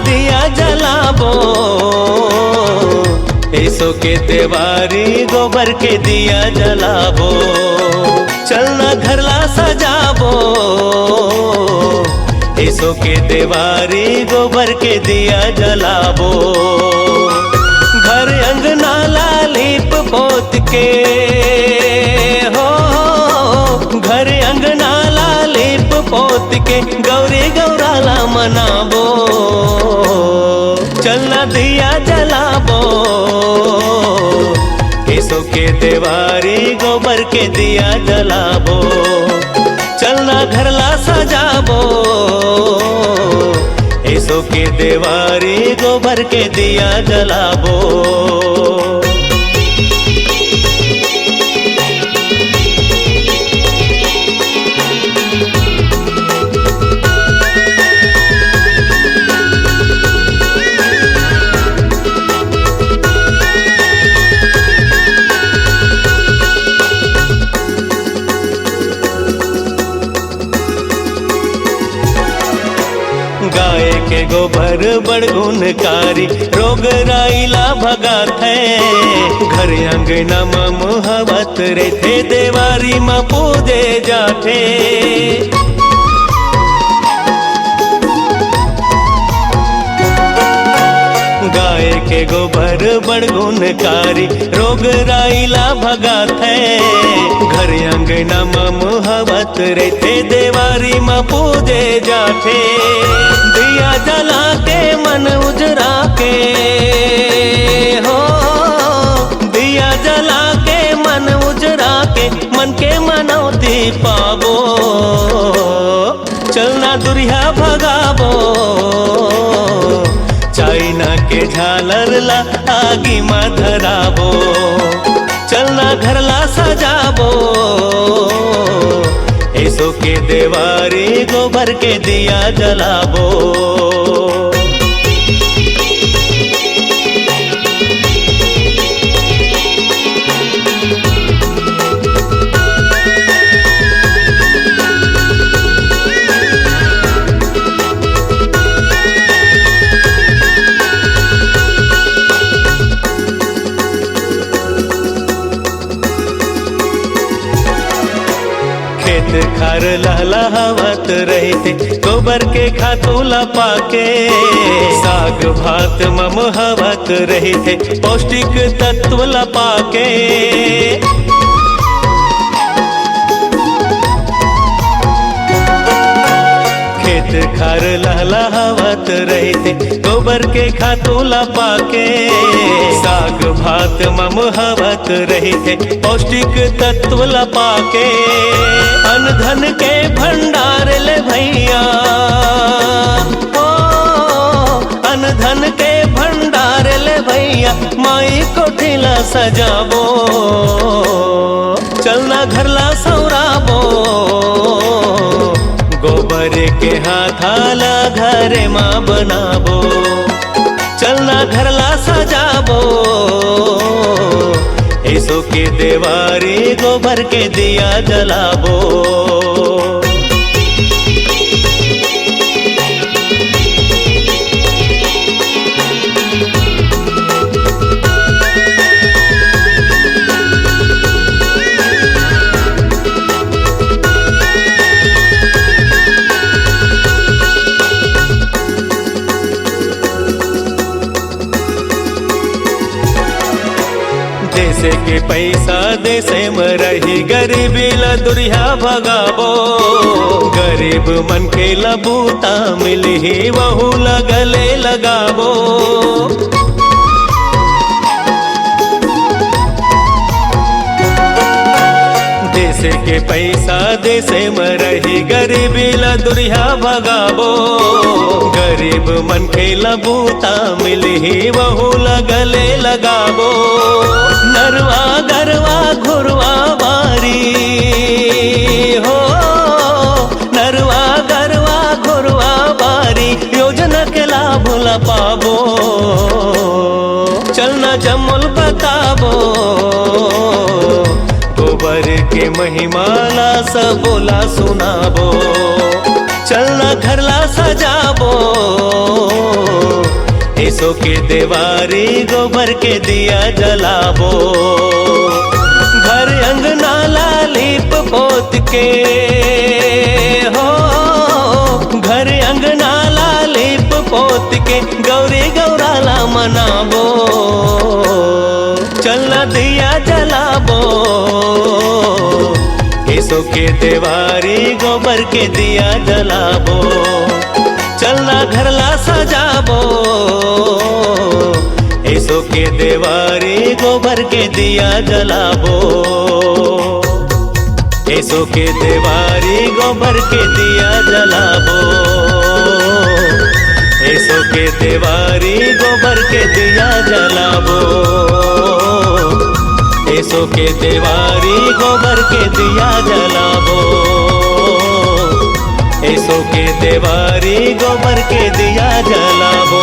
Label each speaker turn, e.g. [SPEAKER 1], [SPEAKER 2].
[SPEAKER 1] दिया जलाबो, ऐसो के त्योहारी गोबर के दिया जलाबो। चलना घरला सजाबो, ऐसो के त्योहारी गोबर के दिया जलाबो। घर अंगना लीप पोत के हो, घर अंगना लीप पोत के गौरी गौराला मनाबो। चलना दिया जलाबो, ऐसो के त्योहारी गोबर के दिया जलाबो। चलना घरला सजाबो, ऐसो के त्योहारी गोबर के दिया जलाबो। गाय के गोबर बड़ गुणकारी, रोग राइला भगात है। घर अंगना में मुहबत रहते, देवारी में पूजे जाते। गाय के गोबर बड़ गुणकारी, रोग राइला भगात है। घर अंगना में मुहबत रहते, देवारी में पूजे जाते। दिया जला के मन उजरा के हो, दिया जला के मन उजरा के मन के मनौती पाबो। चलना दुरिया भगाबो, चाइना के झालर ला आगी में धराबो। चलना घरला सजाबो, ऐसो के त्योहारी गोबर के दिया जलाबो। खार लहलावत रहते, गोबर के खातूला पाके। साग भात ममहवत रहते, पौष्टिक तत्व लपाके। खेत खार लहलावत रहते, गोबर के खातूला पाके। साग भात ममहवत रहते, पौष्टिक तत्व लपाके। अन धन के भंडार ले भैया ओ, अन धन के भंडार ले भैया, माई कोठिला सजाबो। चलना घरला सौराबो, गोबर के हाथाला घरे माँ बनाबो। चलना घरला सजाबो, ऐसो के त्योहारी गोबर के दिया जलाबो। देशे के पैसा देशे में रही, गरीबी ला दुरिया भगाबो। गरीब मन के लबूता मिली, वहू लगले लगाबो। देशे के पैसा देशे में रही, गरीबी ला दुरिया भगाबो। गरीब मन के लबूता मिली, वहू लगले लगाबो। नरवा गरवा घुरवा बारी हो, नरवा गरवा घुरवा बारी, योजना के लाभ ला पाबो। चलना जमुल बताबो, गोबर के महिमा ला सबोला सुनाबो। चलना घरला सजाबो, ऐसो के देवारी गोबर के दिया जलाबो। घर अंगना लीप पोत के हो, घर अंगना लीप पोत के गौरी गौराला मनाबो। चलना दिया जलाबो, ऐसो के देवारी गोबर के दिया जलाबो। चलना घरला सजाबो, ऐसो के देवारी गोबर के दिया जलाबो। ऐसो के देवारी गोबर के दिया जलाबो। ऐसो के देवारी गोबर के दिया जलाबो। ऐसो के देवारी गोबर के दिया जलाबो। ऐसो के देवारी गोबर के दिया जलाबो।